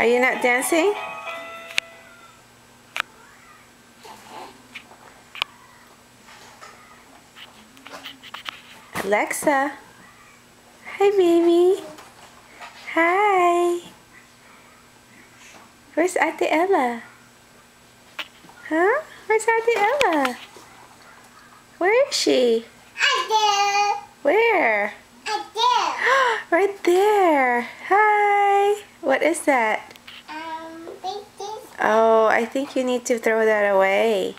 Are you not dancing? Alexa. Hi, baby. Hi. Where's Ate Ella? Huh? Where's Ate Ella? Where is she? Where? Right there. Hi. What is that? Oh, I think you need to throw that away.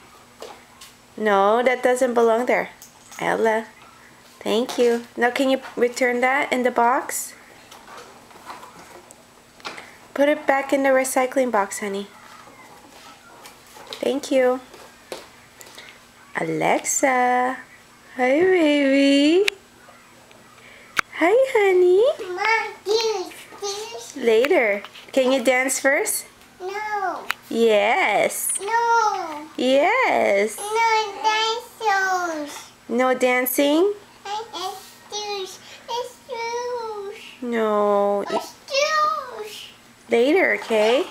No, that doesn't belong there. Ella. Thank you. Now can you return that in the box? Put it back in the recycling box, honey. Thank you. Alexa. Hi, baby. Hi, honey. Later. Can you dance first? No. Yes. No. Yes. No dinosaurs. No dancing? No. Later, okay?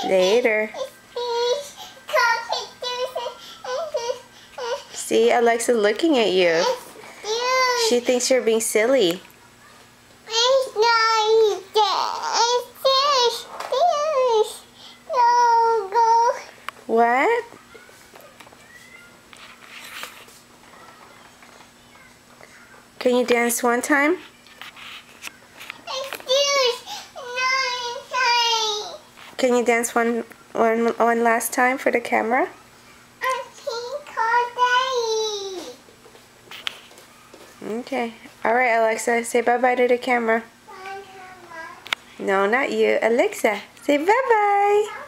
Later. See, Alexa looking at you. She thinks you're being silly. What? Can you dance one time? Can you dance one last time for the camera? Okay. Alright, Alexa, say bye-bye to the camera. No, not you. Alexa, say bye-bye.